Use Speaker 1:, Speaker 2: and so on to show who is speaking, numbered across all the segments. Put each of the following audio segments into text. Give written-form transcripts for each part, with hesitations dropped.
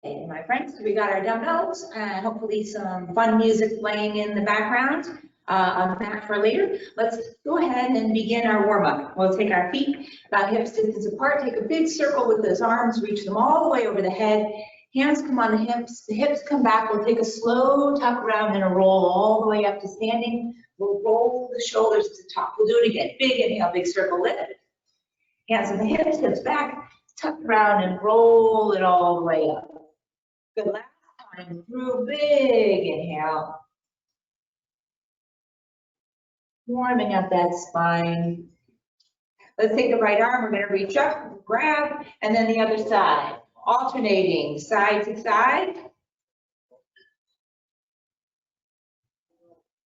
Speaker 1: Hey, my friends, we got our dumbbells and hopefully some fun music playing in the background on the back for later. Let's go ahead and begin our warm-up. We'll take our feet about hip distance apart, take a big circle with those arms, reach them all the way over the head. Hands come on the hips come back. We'll take a slow tuck around and a roll all the way up to standing. We'll roll the shoulders to the top. We'll do it again. Big inhale, big circle, lift. Hands on the hips back, tuck around and roll it all the way up. Good, last time, through big inhale. Warming up that spine. Let's take the right arm, we're gonna reach up, grab, and then the other side. Alternating side to side.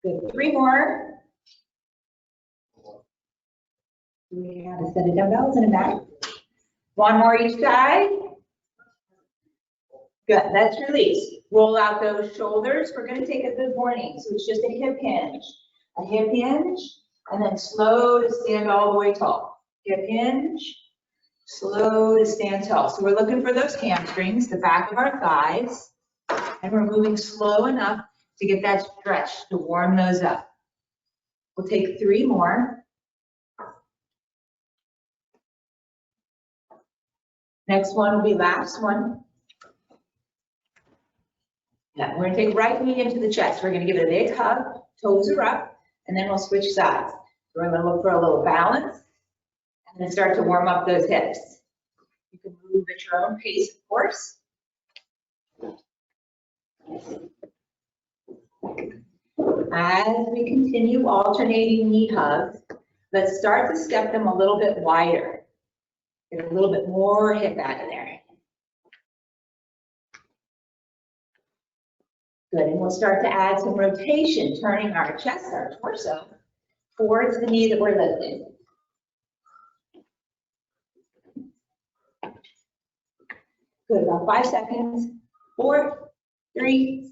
Speaker 1: Good, 3 more. We have a set of dumbbells in the back. 1 more each side. Good, let's release. Roll out those shoulders. We're gonna take a good morning. So it's just a hip hinge, and then slow to stand all the way tall. Hip hinge, slow to stand tall. So we're looking for those hamstrings, the back of our thighs, and we're moving slow enough to get that stretch to warm those up. We'll take 3 more. Next one will be last one. Yeah, we're gonna take right knee into the chest. We're gonna give it a big hug, toes are up, and then we'll switch sides. We're gonna look for a little balance, and then start to warm up those hips. You can move at your own pace, of course. As we continue alternating knee hugs, let's start to step them a little bit wider. Get a little bit more hip out of there. Good, and we'll start to add some rotation, turning our chest, our torso, towards the knee that we're lifting. Good, about 5 seconds. 4, 3,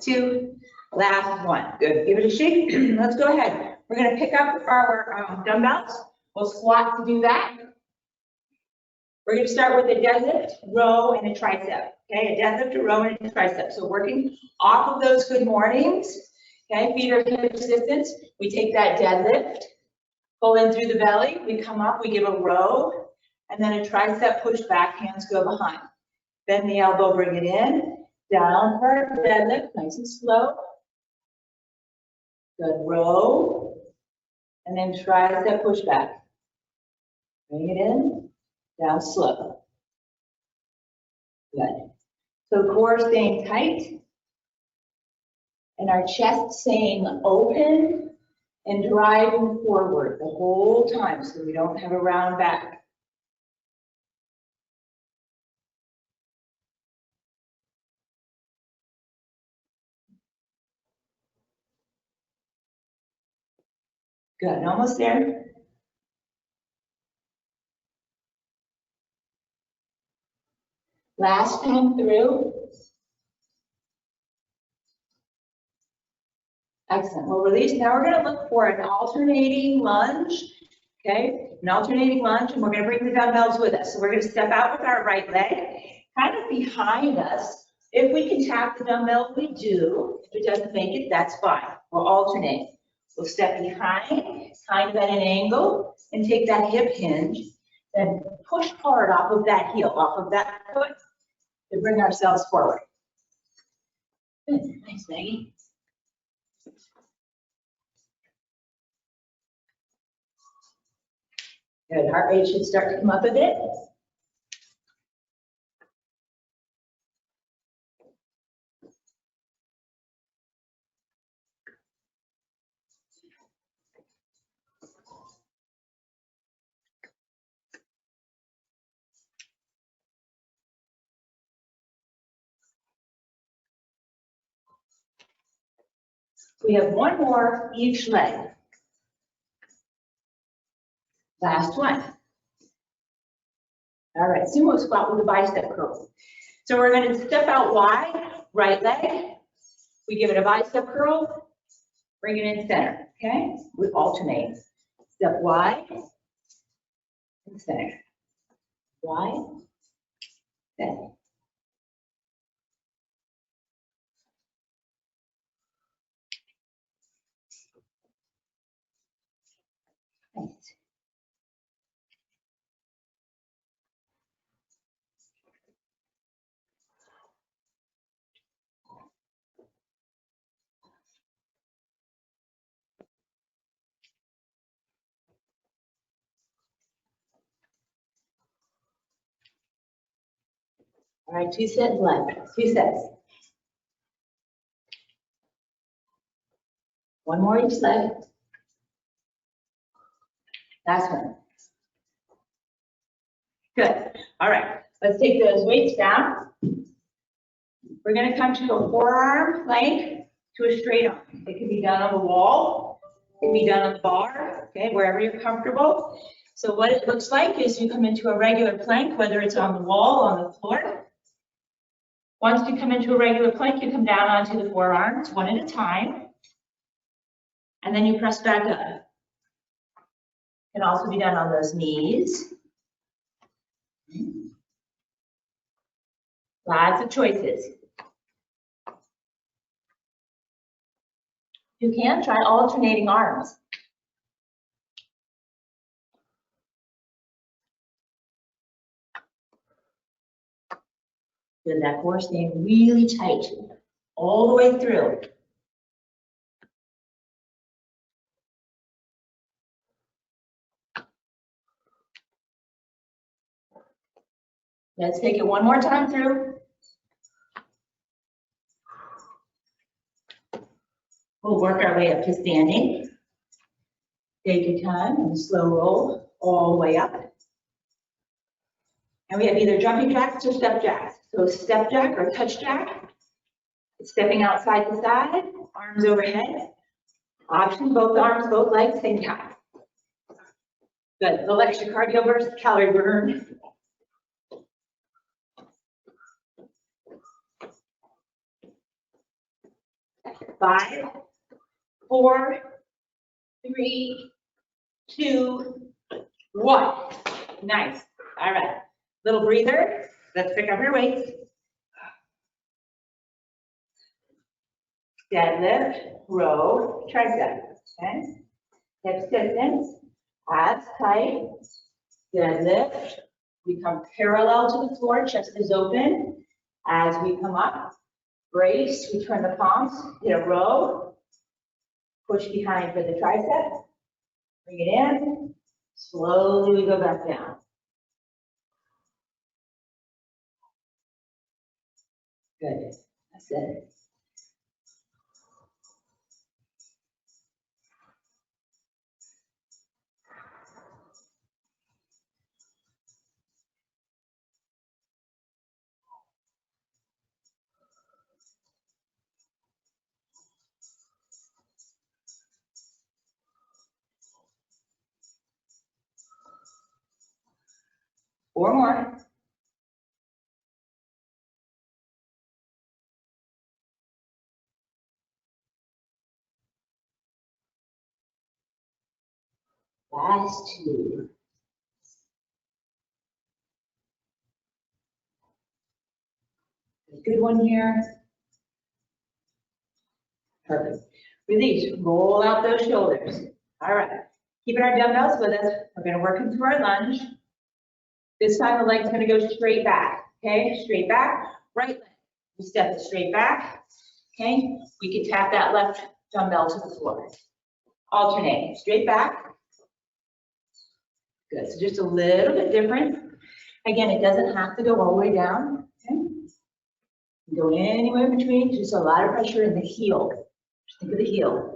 Speaker 1: 2, last one. Good, give it a shake. Let's go ahead. We're gonna pick up our dumbbells. We'll squat to do that. We're going to start with a deadlift, row, and a tricep. Okay, a deadlift, a row, and a tricep. So working off of those good mornings. Okay, feet are hip distance. We take that deadlift, pull in through the belly. We come up, we give a row, and then a tricep push back, hands go behind. Bend the elbow, bring it in, down for our deadlift, nice and slow. Good, row, and then tricep push back. Bring it in. Down slow. Good. So core staying tight and our chest staying open and driving forward the whole time so we don't have a round back. Good, almost there. Last time through. Excellent. We'll release. Now we're going to look for an alternating lunge. Okay, an alternating lunge, and we're going to bring the dumbbells with us. So we're going to step out with our right leg, kind of behind us. If we can tap the dumbbell, we do. If it doesn't make it, that's fine. We'll alternate. We'll step behind, kind of at an angle, and take that hip hinge, then push hard off of that heel, off of that foot, to bring ourselves forward. Good. Thanks, Maggie. Good. Heart rate should start to come up a bit. We have 1 more each leg. Last one. All right, sumo squat with a bicep curl. So we're going to step out wide, right leg. We give it a bicep curl, bring it in center, okay? We alternate. Step wide and center. Wide, center. All right, 2 sets left, 2 sets. One more each leg. Last one. Good. All right, let's take those weights down. We're going to come to a forearm plank to a straight arm. It can be done on the wall. It can be done on the bar, okay, wherever you're comfortable. So what it looks like is you come into a regular plank, whether it's on the wall, on the floor. Once you come into a regular plank, you come down onto the forearms one at a time. And then you press back up. It can also be done on those knees. Lots of choices. You can try alternating arms. Good, that core staying really tight all the way through. Let's take it one more time through. We'll work our way up to standing. Take your time and slow roll all the way up. And we have either jumping jacks or step jacks. So step jack or touch jack, stepping outside the side, arms overhead. Option, both arms, both legs, same time. Good, a little extra cardio versus calorie burn. Five, 4, 3, 2, 1. Nice. All right. Little breather. Let's pick up your weights. Deadlift, row, tricep. Okay. Hips distance, abs tight. Deadlift. We come parallel to the floor, chest is open. As we come up, brace, we turn the palms, hit a row. Push behind for the tricep. Bring it in. Slowly we go back down. Good. That's it. Four more. Last 2. Good one here. Perfect. Release. Roll out those shoulders. All right. Keeping our dumbbells with us. We're going to work into our lunge. This time the leg's going to go straight back. Okay, straight back. Right leg. We step it straight back. Okay, we can tap that left dumbbell to the floor. Alternate. Straight back. Good. So just a little bit different. Again, it doesn't have to go all the way down. Okay. Go anywhere in between. Just a lot of pressure in the heel. Just think of the heel.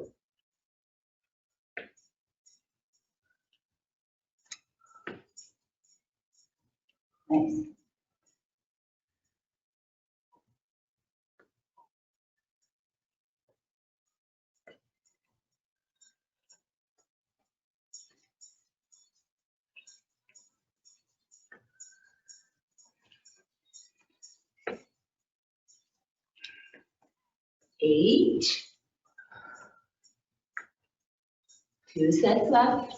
Speaker 1: Nice. Eight. 2 sets left.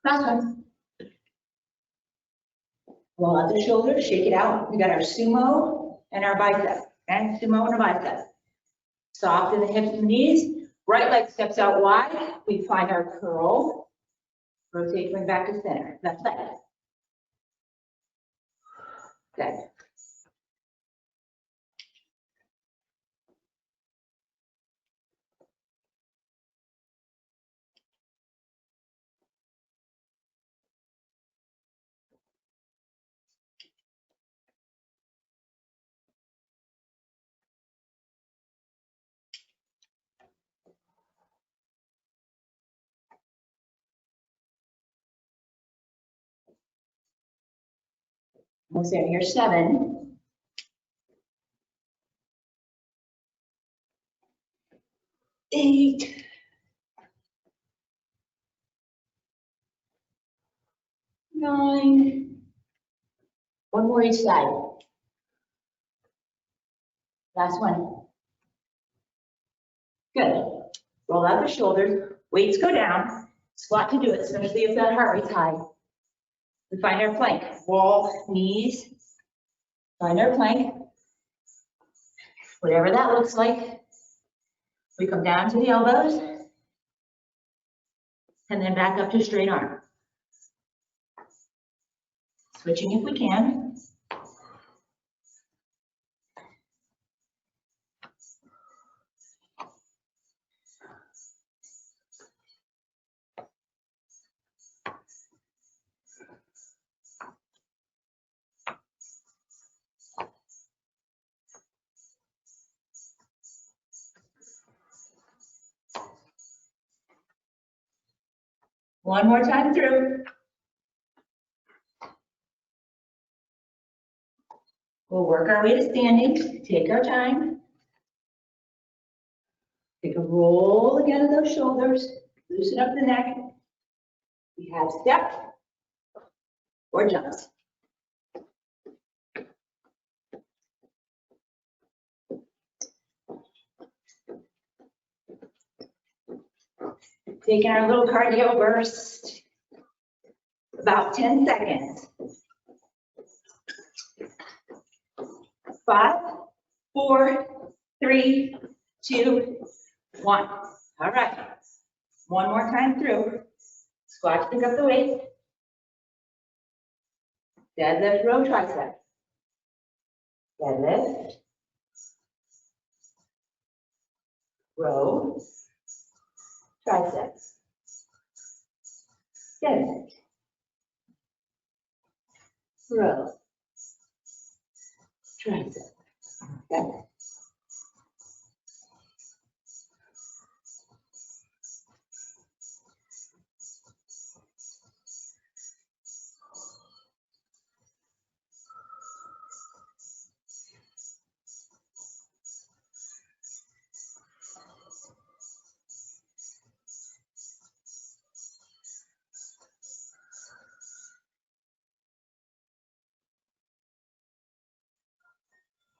Speaker 1: Last one. Roll out the shoulders, shake it out. We got our sumo and our bicep. Okay, sumo and a bicep. Soften the hips and knees. Right leg steps out wide. We find our curl. Rotate, bring back to center. Left leg. Good. Almost there. Here's 7. 8. 9. One more each side. Last one. Good. Roll out the shoulders. Weights go down. Squat to do it, especially if that heart rate's high. We find our plank. Wall, knees. Find our plank. Whatever that looks like. We come down to the elbows. And then back up to straight arm. Switching if we can. One more time through. We'll work our way to standing. Take our time. Take a roll again of those shoulders. Loosen up the neck. We have step or jumps. Taking our little cardio burst. About 10 seconds. 5, 4, 3, 2, 1. All right. One more time through. Squat to pick up the weight. Deadlift, row, tricep. Deadlift. Row. Tricep. Deadlift. Row. Tricep. Deadlift.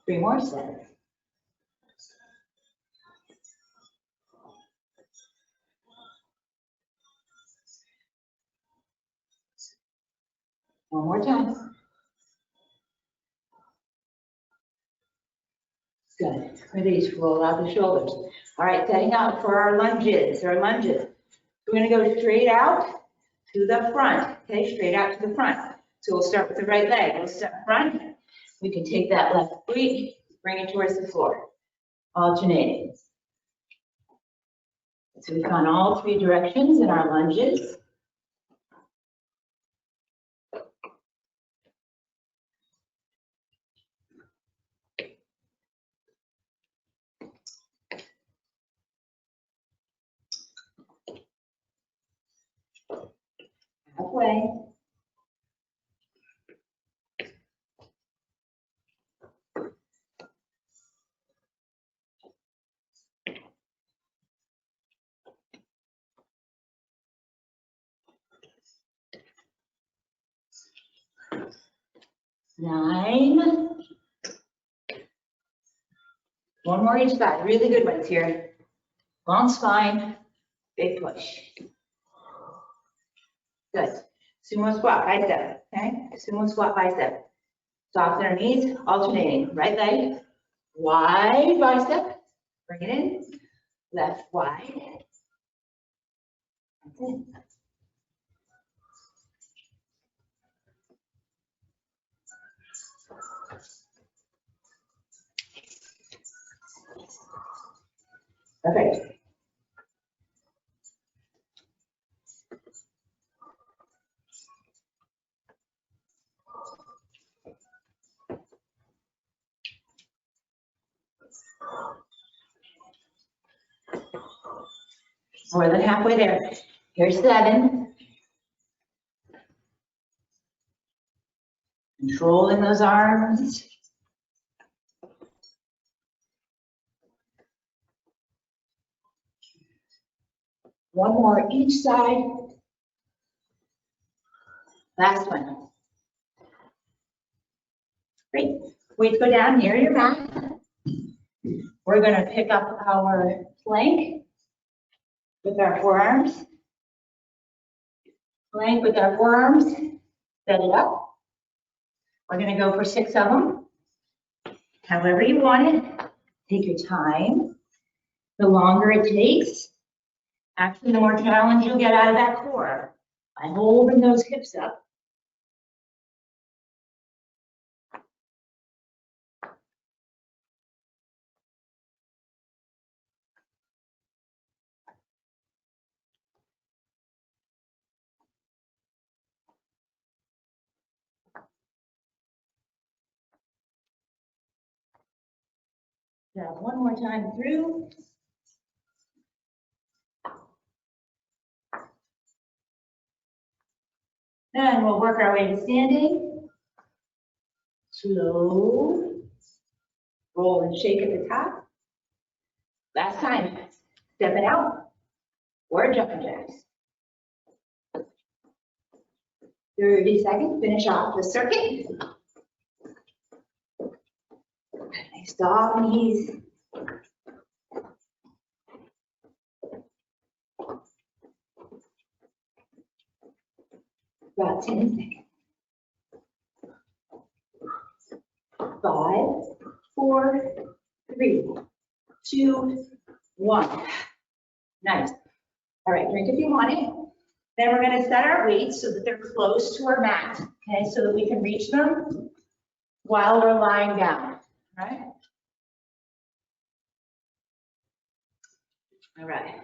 Speaker 1: 3 more sets. One more time. Good. Release, roll out the shoulders. All right, setting up for our lunges. We're going to go straight out to the front. Okay, straight out to the front. So we'll start with the right leg. We'll step front. We can take that left foot, bring it towards the floor. Alternating. So we've gone all 3 directions in our lunges. Halfway. Nine. One more each side. Really good ones here. Long spine, big push. Good. Sumo squat, bicep. Okay? Sumo squat, bicep. Soften our knees, alternating. Right leg, wide bicep. Bring it in. Left wide. That's it. Perfect. More than halfway there. Here's 7. Controlling those arms. One more each side. Last one. Great. Weights go down near your mat. We're going to pick up our plank with our forearms. Plank with our forearms. Set it up. We're going to go for 6 of them. However you want it. Take your time. The longer it takes, actually the more challenge you'll get out of that core by holding those hips up. Now, one more time through. Then we'll work our way to standing. Slow. Roll and shake at the top. Last time. Stepping out or jumping jacks. 30 seconds. Finish off the circuit. Nice dog knees. About 10 seconds. 5, 4, 3, 2, 1. Nice. All right, drink if you want it. Then we're going to set our weights so that they're close to our mat, okay, so that we can reach them while we're lying down, right? All right.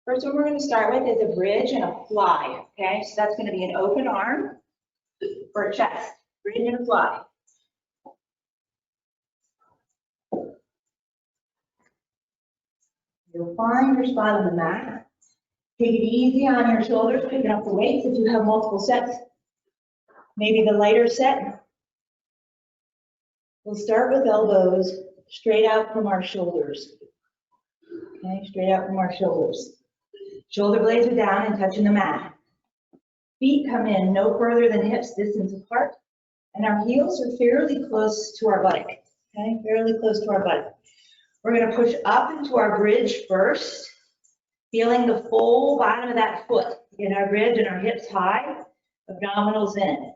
Speaker 1: First one we're going to start with is a bridge and a fly, okay? So that's going to be an open arm for a chest, bridge and a fly. You'll find your spot on the mat. Take it easy on your shoulders, picking up the weights if you have multiple sets. Maybe the lighter set. We'll start with elbows straight out from our shoulders. Okay, straight out from our shoulders. Shoulder blades are down and touching the mat. Feet come in no further than hips distance apart, and our heels are fairly close to our buttock. Okay, fairly close to our buttock. We're going to push up into our bridge first, feeling the full bottom of that foot in our bridge and our hips high, abdominals in.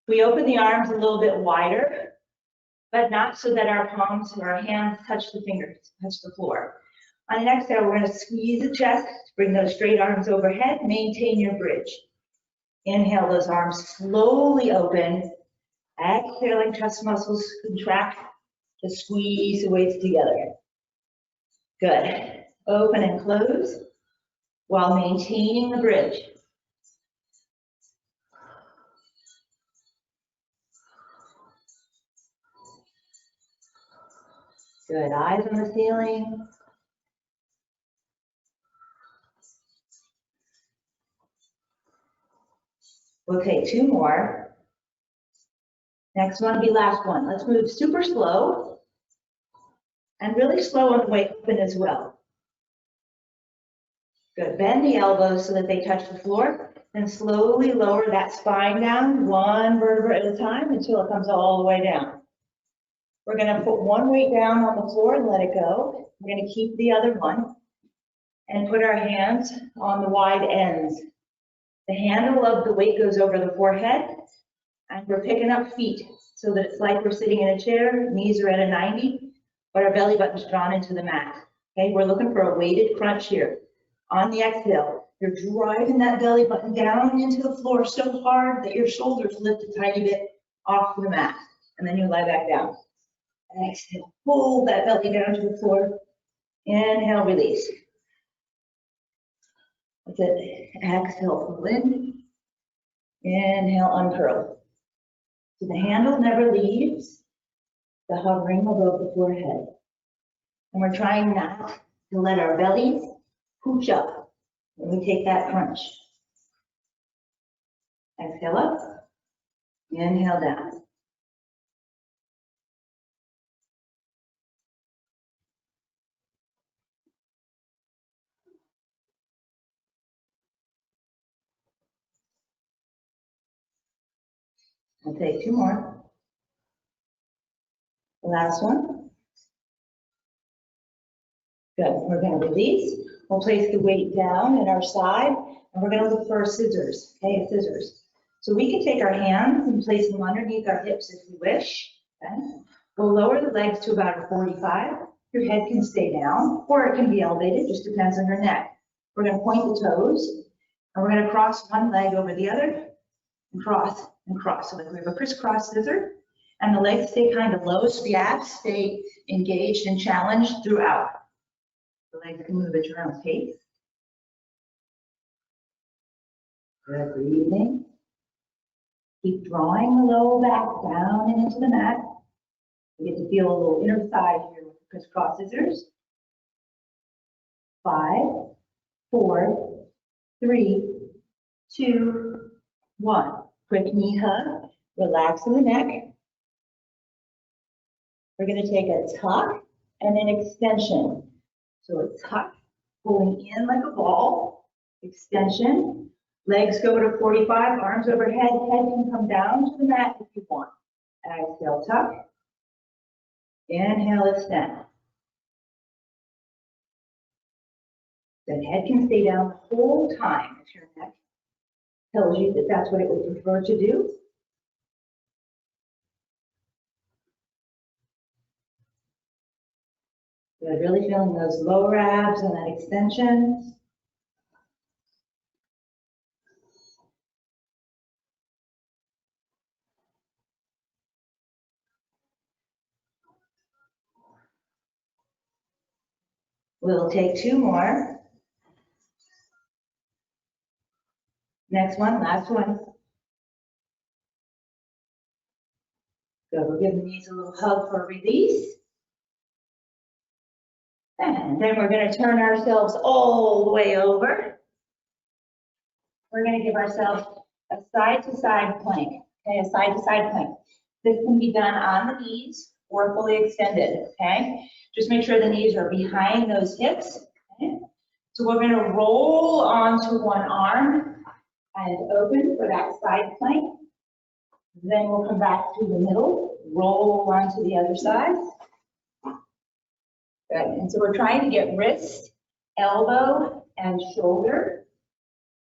Speaker 1: We open the arms a little bit wider, but not so that our palms or our hands touch the fingers, touch the floor. On the exhale, we're going to squeeze the chest, bring those straight arms overhead, maintain your bridge. Inhale, those arms slowly open. Exhaling, chest muscles contract to squeeze the weights together. Good. Open and close while maintaining the bridge. Good. Eyes on the ceiling. We'll take 2 more. Next one will be last one. Let's move super slow and really slow on the way open as well. Good. Bend the elbows so that they touch the floor, and slowly lower that spine down 1 vertebra at a time until it comes all the way down. We're going to put one weight down on the floor and let it go. We're going to keep the other one and put our hands on the wide ends. The handle of the weight goes over the forehead, and we're picking up feet so that it's like we're sitting in a chair, knees are at a 90, but our belly button's drawn into the mat. Okay, we're looking for a weighted crunch here. On the exhale, you're driving that belly button down into the floor so hard that your shoulders lift a tiny bit off the mat, and then you lie back down. Exhale, pull that belly down to the floor. Inhale, release. That's it. Exhale, pull in. Inhale, uncurl. So the handle never leaves the hovering above the forehead. And we're trying not to let our bellies pooch up when we take that crunch. Exhale up. Inhale down. We'll take 2 more. The last one. Good. We're going to release. We'll place the weight down at our side, and we're going to look for our scissors. Okay, scissors. So we can take our hands and place them underneath our hips if we wish. Okay. We'll lower the legs to about a 45. Your head can stay down, or it can be elevated, just depends on your neck. We're going to point the toes, and we're going to cross one leg over the other, and cross and cross. So like we have a crisscross scissor, and the legs stay kind of low, so the abs stay engaged and challenged throughout. The legs can move at your own pace. Good breathing. Keep drawing the low back down and into the mat. You get to feel a little inner thigh here with the crisscross scissors. 5, 4, 3, 2, 1. Quick knee hug. Relax in the neck. We're going to take a tuck and an extension. So a tuck, pulling in like a ball. Extension. Legs go to 45, arms overhead. Head can come down to the mat if you want. Exhale, tuck. Inhale, extend. The head can stay down the whole time if your neck tells you that that's what it would prefer to do. Good, really feeling those lower abs and that extension. We'll take 2 more. Next one, last one. Good, we'll give the knees a little hug for a release. And then we're going to turn ourselves all the way over. We're going to give ourselves a side-to-side plank. Okay, a side-to-side plank. This can be done on the knees or fully extended. Okay, just make sure the knees are behind those hips. Okay? So we're going to roll onto one arm and open for that side plank. Then we'll come back to the middle, roll onto the other side. Good. And so we're trying to get wrist, elbow, and shoulder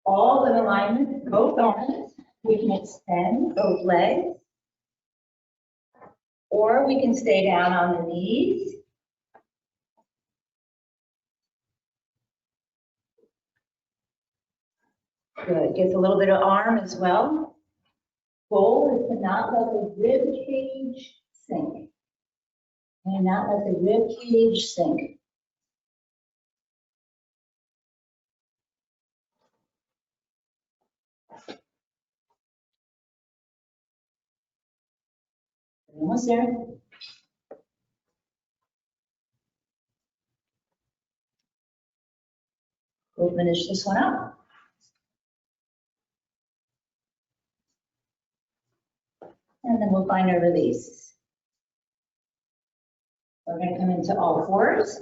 Speaker 1: all in alignment, both arms. We can extend both legs, or we can stay down on the knees. Good. Gets a little bit of arm as well. Goal is to not let the rib cage sink. And not let the rib cage sink. Almost there. We'll finish this one up. And then we'll find our release. We're going to come into all fours.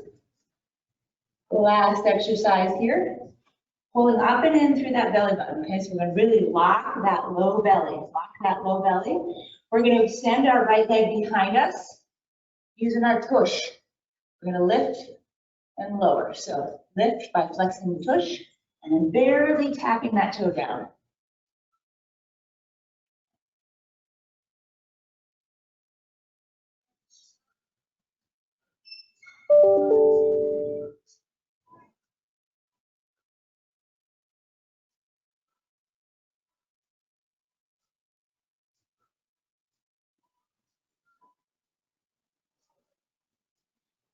Speaker 1: The last exercise here, pulling up and in through that belly button. Okay, so we're going to really lock that low belly. Lock that low belly. We're going to extend our right leg behind us using our tush. We're going to lift and lower. So lift by flexing the tush and then barely tapping that toe down.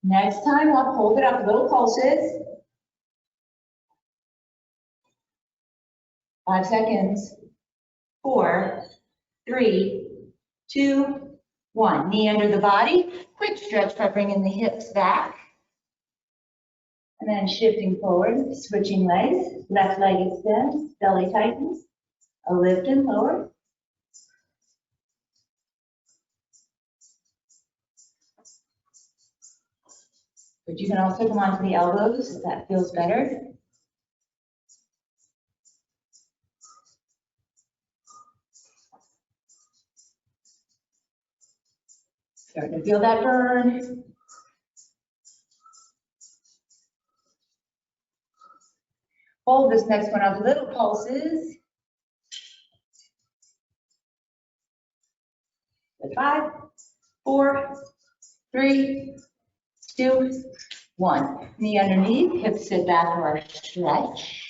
Speaker 1: Next time, I'll hold it up, little pulses. 5 seconds. 4, 3, 2, 1. Knee under the body. Quick stretch by bringing the hips back. And then shifting forward, switching legs. Left leg extends, belly tightens. A lift and lower. But you can also come onto the elbows if that feels better. Starting to feel that burn. Hold this next one up, little pulses. 5, 4, 3, 2, 1. Knee underneath, hips sit back for our stretch.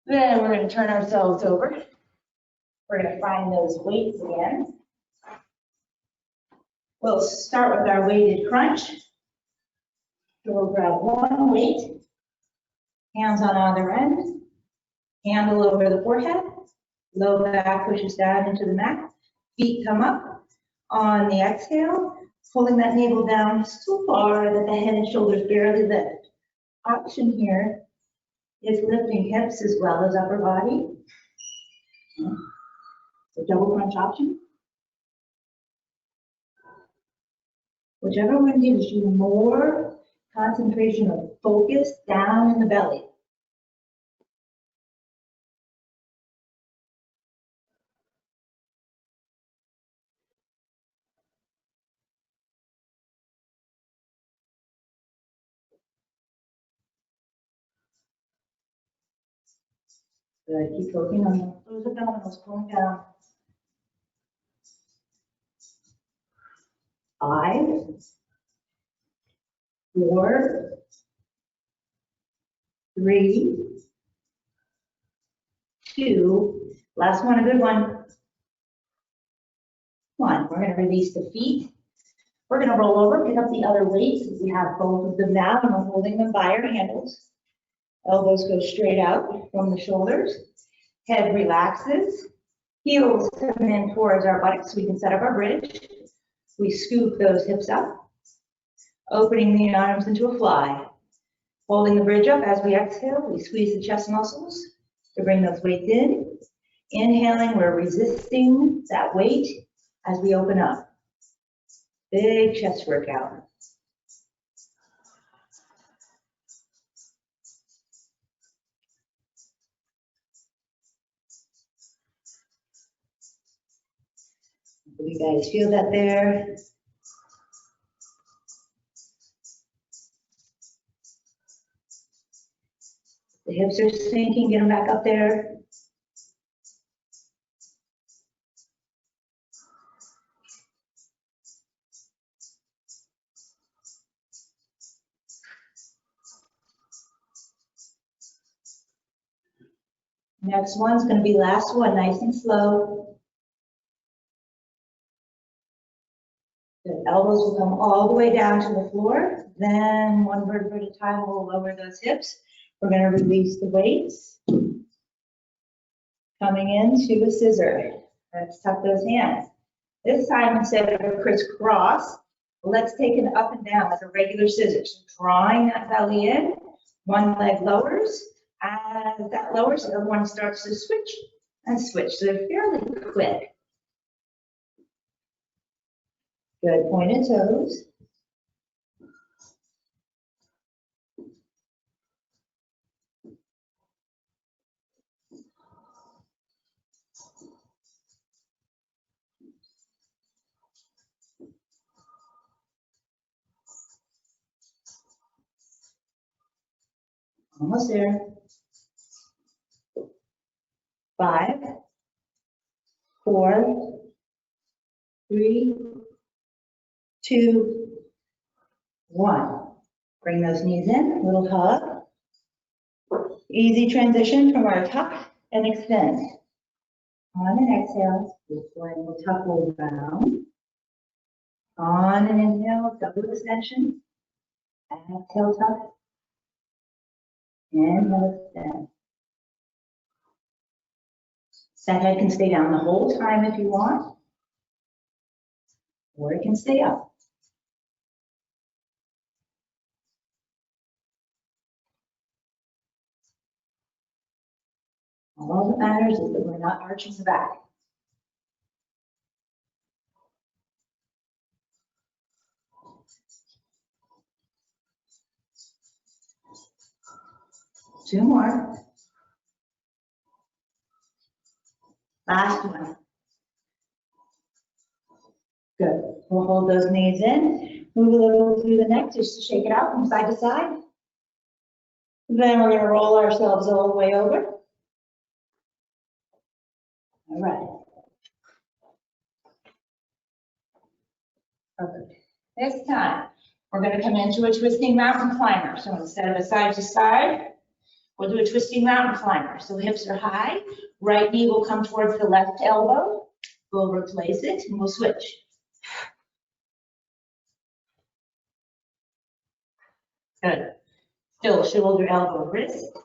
Speaker 1: Then we're going to turn ourselves over. We're going to find those weights again. We'll start with our weighted crunch. So we'll grab one weight, hands on either end, handle over the forehead, low back pushes down into the mat, feet come up. On the exhale, pulling that navel down so far that the head and shoulders barely lift. Option here is lifting hips as well as upper body. So double crunch option. Whichever one gives you more concentration of focus down in the belly. Good, keep focusing on those abdominals, pulling down. 5, 4, 3, 2, last one, a good one. 1, we're going to release the feet. We're going to roll over, pick up the other weights. We have both of them now, and we're holding them by our handles. Elbows go straight out from the shoulders. Head relaxes. Heels come in towards our buttocks so we can set up our bridge. We scoop those hips up, opening the arms into a fly. Holding the bridge up as we exhale, we squeeze the chest muscles to bring those weights in. Inhaling, we're resisting that weight as we open up. Big chest workout. You guys feel that there? The hips are sinking, get them back up there. Next one's going to be last one, nice and slow. The elbows will come all the way down to the floor. Then one vertebra at a time, we'll lower those hips. We're going to release the weights. Coming into a scissor. Let's tuck those hands. This time, instead of a crisscross, let's take an up and down like a regular scissor. So drawing that belly in, one leg lowers. As that lowers, the other one starts to switch and switch. So they're fairly quick. Good, pointed toes. Almost there. 5, 4, 3, 2, 1. Bring those knees in, little hug. Easy transition from our tuck and extend. On an exhale, we'll tuck around. On an inhale, double extension. Exhale, tuck. Inhale, extend. That head can stay down the whole time if you want, or it can stay up. All that matters is that we're not arching the back. Two more. Last one. Good. We'll hold those knees in. Move a little through the neck just to shake it out from side to side. Then we're going to roll ourselves all the way over. All right. Perfect. This time, we're going to come into a twisting mountain climber. So instead of a side to side, we'll do a twisting mountain climber. So hips are high. Right knee will come towards the left elbow. We'll replace it and we'll switch. Good. Still shoulder, elbow, wrist.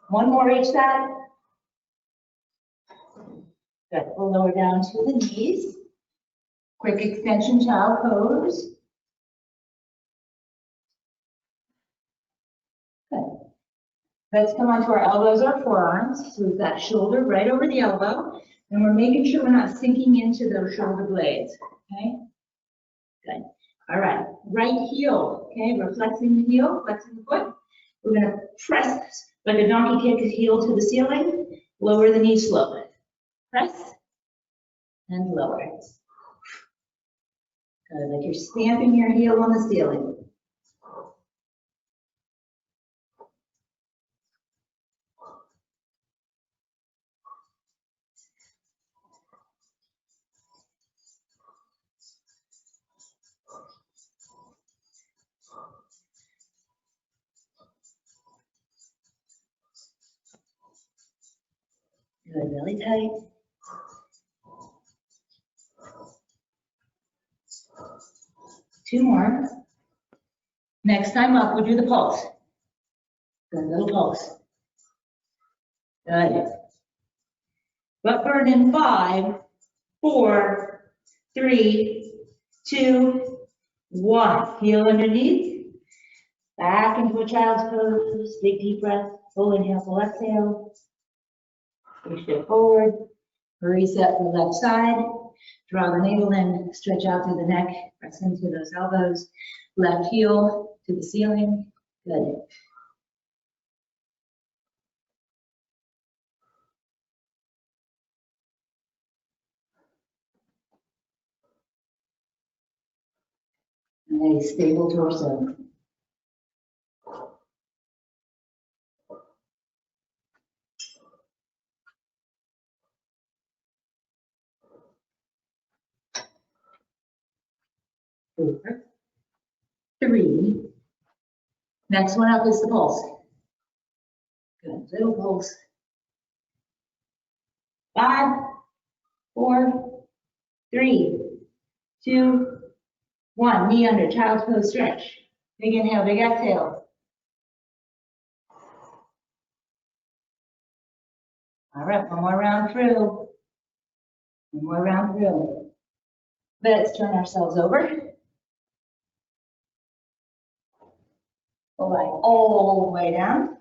Speaker 1: One more each side. Good. We'll lower down to the knees. Quick extension, child pose. Good. Let's come onto our elbows or forearms. So we've got shoulder right over the elbow, and we're making sure we're not sinking into those shoulder blades. Okay. Good. All right. Right heel. Okay. We're flexing the heel, flexing the foot. We're going to press like a donkey kick, heel to the ceiling. Lower the knee slowly. Press and lower. Good. Like you're stamping your heel on the ceiling. Good, really tight. Two more. Next time up, we'll do the pulse. Good, little pulse. Good. Butt burn in 5, 4, 3, 2, 1. Heel underneath. Back into a child's pose. Big deep breath. Full inhale, full exhale. We shift forward. Reset the left side. Draw the navel in. Stretch out through the neck. Press into those elbows. Left heel to the ceiling. Good. Nice, stable torso. Four, 3. Next one up is the pulse. Good, little pulse. 5, 4, 3, 2, 1. Knee under, child's pose, stretch. Big inhale, big exhale. All right, one more round through. One more round through. Let's turn ourselves over. All the way down.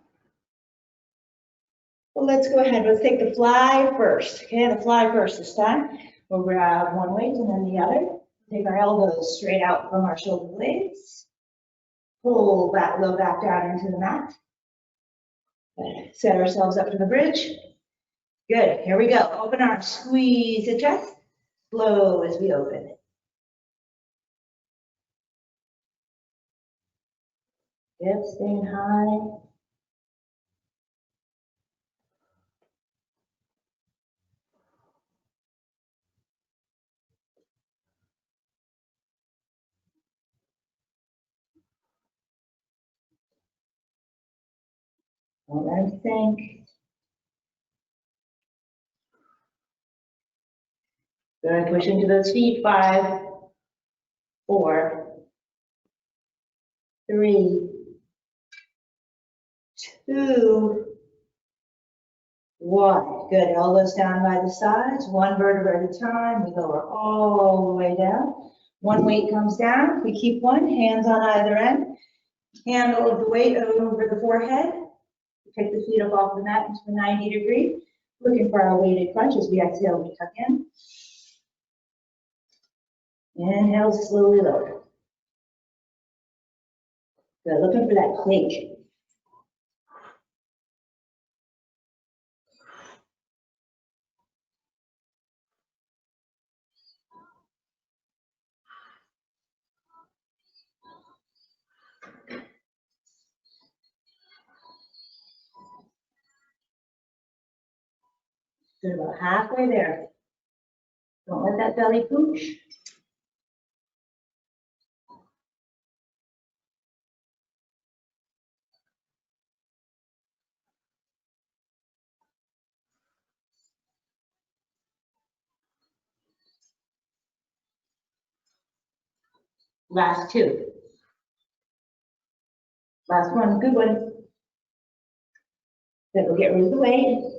Speaker 1: Well, let's go ahead. Let's take the fly first. Okay, the fly first this time. We'll grab one weight and then the other. Take our elbows straight out from our shoulder blades. Pull that low back down into the mat. Good. Set ourselves up to the bridge. Good. Here we go. Open arms. Squeeze the chest. Slow as we open. Hips staying high. Don't let them sink. Good. Push into those feet. 5, 4, 3, 2, One. Good. Elbows down by the sides. One vertebra at a time. We lower all the way down. One weight comes down. We keep one. Hands on either end. Handle the weight over the forehead. Pick the feet up off the mat into a 90-degree. Looking for our weighted crunch as we exhale, we tuck in. Inhale, slowly lower. Good. Looking for that plank. Good, about halfway there. Don't let that belly pooch. Last two. Last one, good one. Then we'll get rid of the weight.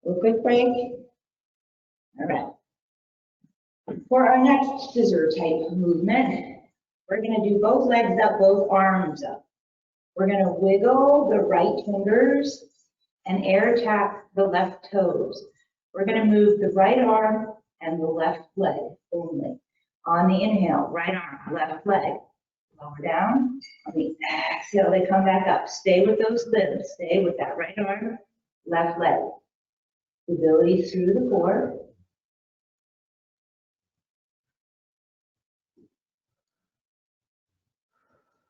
Speaker 1: A quick break. All right. For our next scissor type movement, we're going to do both legs up, both arms up. We're going to wiggle the right fingers and air tap the left toes. We're going to move the right arm and the left leg only. On the inhale, right arm, left leg. Lower down. On the exhale, they come back up. Stay with those limbs. Stay with that right arm, left leg. Stability through the core.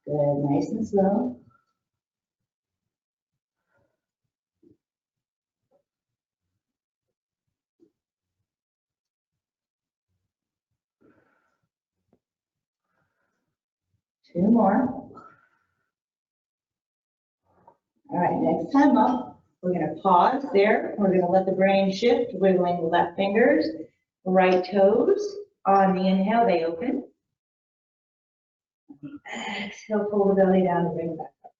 Speaker 1: Good, nice and slow. Two more. All right, next time up, we're going to pause there. We're going to let the brain shift, wiggling the left fingers, right toes. On the inhale, they open. Exhale, pull the belly down and bring it back up.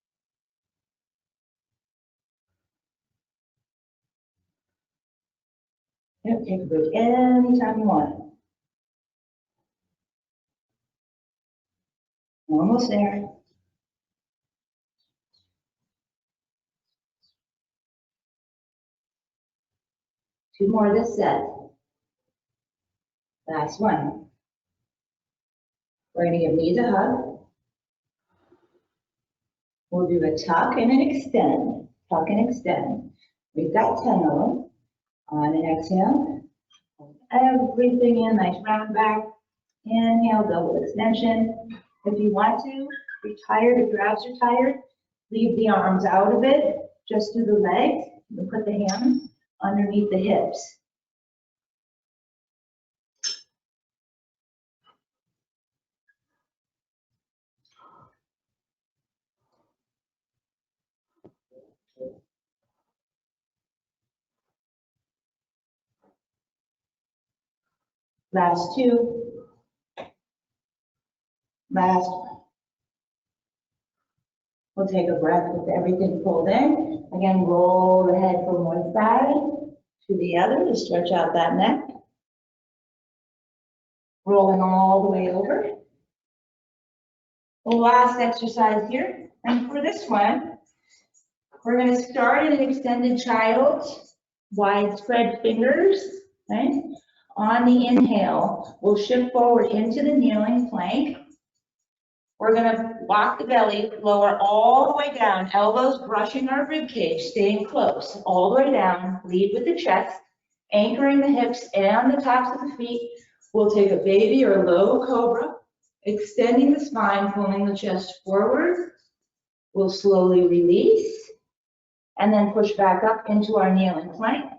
Speaker 1: Yep, take a break anytime you want. Almost there. Two more this set. Last one. We're going to give knees a hug. We'll do a tuck and an extend. Tuck and extend. We've got 10 of them. On an exhale, everything in, nice round back. Inhale, double extension. If you want to, if you're tired, if your abs are tired, leave the arms out of it. Just do the legs. And put the hands underneath the hips. Last two. Last. We'll take a breath with everything pulled in. Again, roll the head from one side to the other to stretch out that neck. Rolling all the way over. The last exercise here. And for this one, we're going to start in an extended child, widespread fingers, right? On the inhale, we'll shift forward into the kneeling plank. We're going to lock the belly, lower all the way down, elbows brushing our rib cage, staying close, all the way down, lead with the chest, anchoring the hips and the tops of the feet. We'll take a baby or low cobra, extending the spine, pulling the chest forward. We'll slowly release and then push back up into our kneeling plank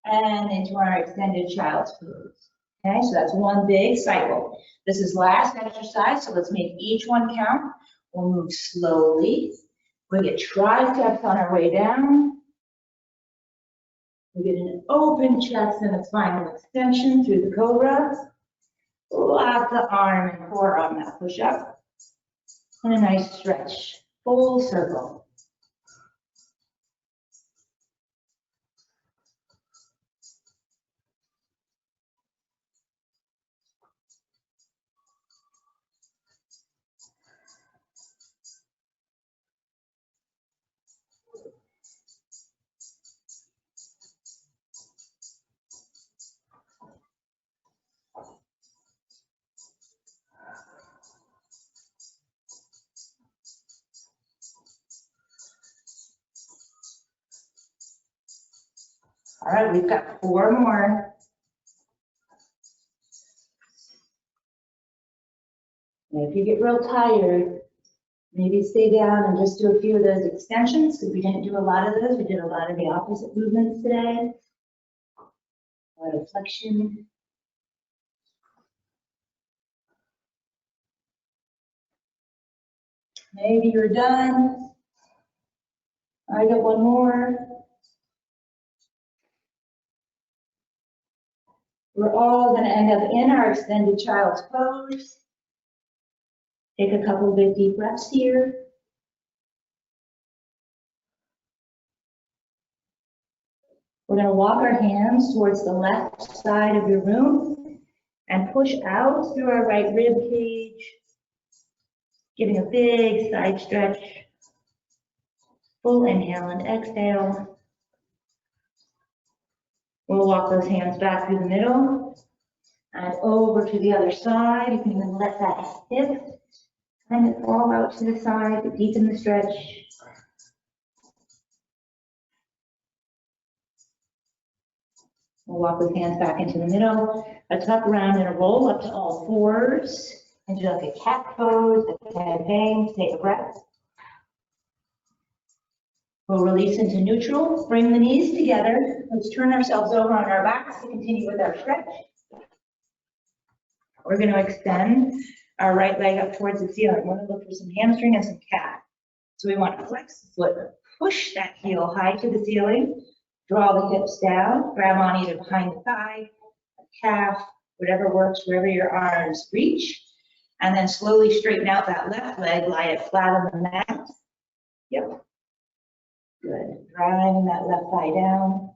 Speaker 1: and into our extended child's pose. Okay, so that's one big cycle. This is last exercise, so let's make each one count. We'll move slowly. We get triceps on our way down. We get an open chest and a spinal extension through the cobra. Lock the arm and core on that push up. And a nice stretch, full circle. All right, we've got 4 more. And if you get real tired, maybe stay down and just do a few of those extensions, because we didn't do a lot of those. We did a lot of the opposite movements today. A lot of flexion. Maybe you're done. I got 1 more. We're all going to end up in our extended child's pose. Take a couple of deep breaths here. We're going to walk our hands towards the left side of your room and push out through our right rib cage, giving a big side stretch. Full inhale and exhale. We'll walk those hands back through the middle and over to the other side. You can even let that hip kind of fall out to the side to deepen the stretch. We'll walk those hands back into the middle, a tuck around and a roll up to all 4s, and do like a cat pose, a campaign. Take a breath. We'll release into neutral, bring the knees together. Let's turn ourselves over on our backs to continue with our stretch. We're going to extend our right leg up towards the ceiling. We want to look for some hamstring and some calf. So we want to flex the foot, push that heel high to the ceiling, draw the hips down, grab on either behind the thigh, a calf, whatever works, wherever your arms reach, and then slowly straighten out that left leg, lie it flat on the mat. Yep. Good. Driving that left thigh down,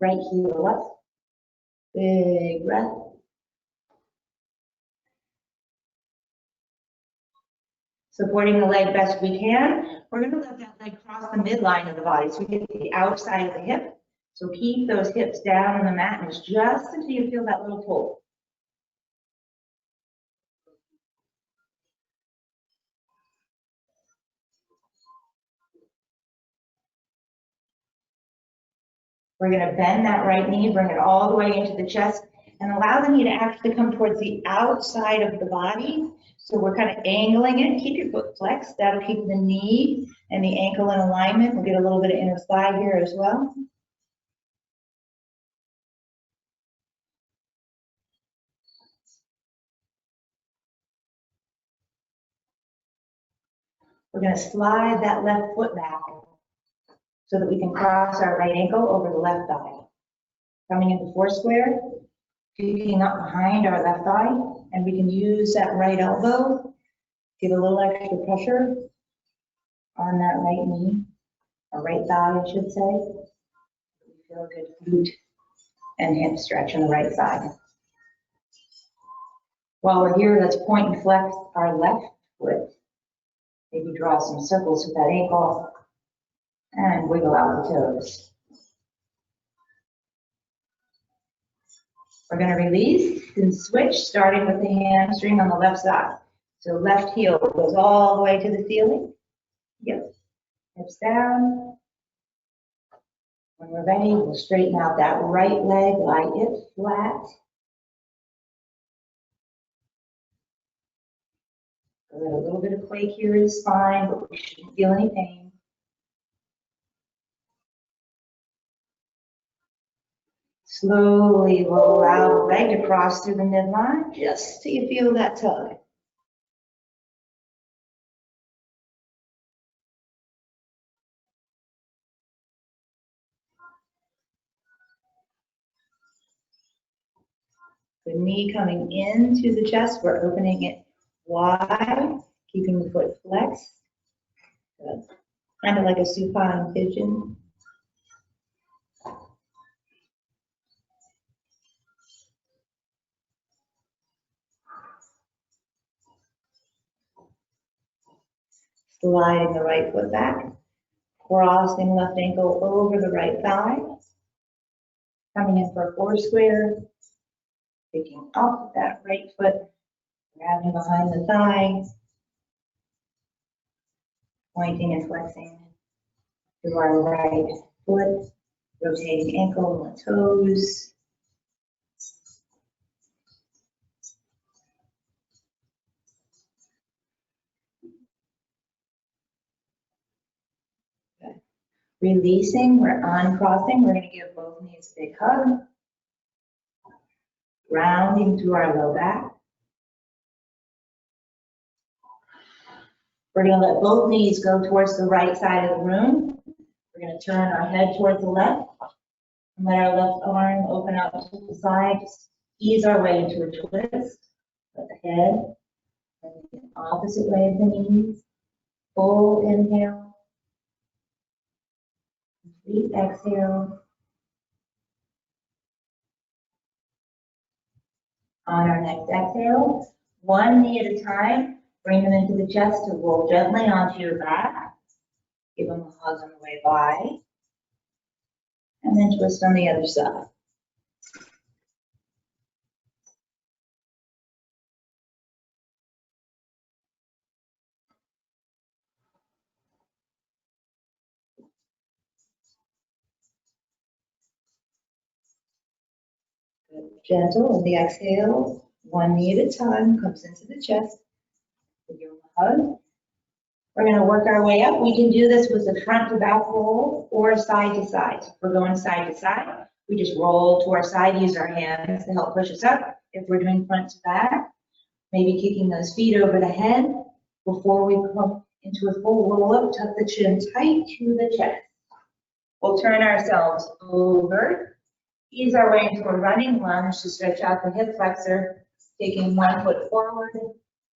Speaker 1: right heel up. Big breath. Supporting the leg best we can. We're going to let that leg cross the midline of the body so we get to the outside of the hip. So keep those hips down on the mat and it's just until you feel that little pull. We're going to bend that right knee, bring it all the way into the chest, and allow the knee to actually come towards the outside of the body. So we're kind of angling it. Keep your foot flexed. That'll keep the knee and the ankle in alignment. We'll get a little bit of inner thigh here as well. We're going to slide that left foot back so that we can cross our right ankle over the left thigh. Coming into 4 square, kicking up behind our left thigh, and we can use that right elbow, give a little extra pressure on that right knee, or right thigh, I should say. We feel a good glute and hip stretch on the right side. While we're here, let's point and flex our left foot. Maybe draw some circles with that ankle and wiggle out the toes. We're going to release and switch, starting with the hamstring on the left side. So left heel goes all the way to the ceiling. Yep. Hips down. When we're ready, we'll straighten out that right leg, lie it flat. A little bit of quake here in the spine, but we shouldn't feel any pain. Slowly we'll allow the leg to cross through the midline, just till you feel that tug. The knee coming into the chest, we're opening it wide, keeping the foot flexed. Good. Kind of like a supine pigeon. Sliding the right foot back, crossing left ankle over the right thigh. Coming in for a 4 square, picking up that right foot, grabbing behind the thigh, pointing and flexing to our right foot. Rotating ankle and toes. Good. Releasing, we're uncrossing. We're going to give both knees a big hug. Rounding through our low back. We're going to let both knees go towards the right side of the room. We're going to turn our head towards the left and let our left arm open up to the side. Just ease our way into a twist. Let the head and the opposite way of the knees. Full inhale. Complete exhale. On our next exhale, one knee at a time, bring them into the chest to roll gently onto your back. Give them a hug on the way by. And then twist on the other side. Good. Gentle on the exhale, one knee at a time, comes into the chest. Give them a hug. We're going to work our way up. We can do this with a front to back roll or side to side. If we're going side to side, we just roll to our side, use our hands to help push us up. If we're doing front to back, maybe kicking those feet over the head before we come into a full roll up, tuck the chin tight to the chest. We'll turn ourselves over, ease our way into a running lunge to stretch out the hip flexor, taking one foot forward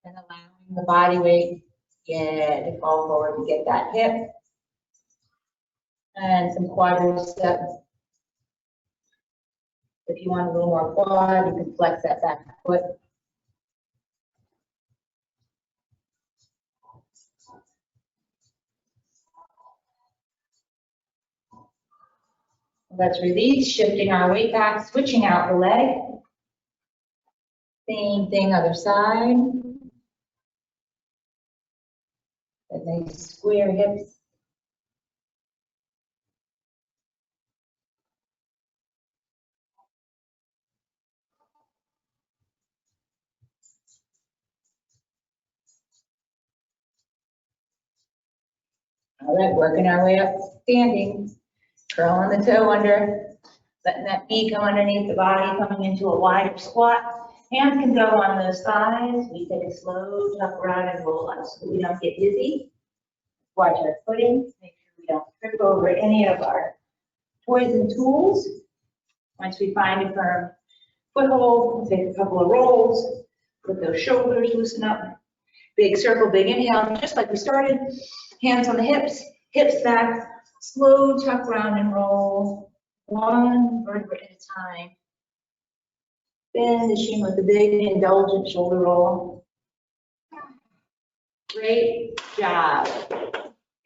Speaker 1: and allowing the body weight to fall forward to get that hip. And some quadricep. If you want a little more quad, you can flex that back foot. Let's release, shifting our weight back, switching out the leg. Same thing, other side. And nice square hips. All right, working our way up, standing. Curling the toe under, letting that knee come underneath the body, coming into a wider squat. Hands can go on those thighs. We take a slow tuck around and roll up so that we don't get dizzy. Watch our footing, make sure we don't trip over any of our toys and tools. Once we find a firm foothold, we'll take a couple of rolls, let those shoulders loosen up. Big circle, big inhale, just like we started. Hands on the hips, hips back. Slow tuck round and roll, one vertebra at a time. Finishing with a big indulgent shoulder roll. Great job.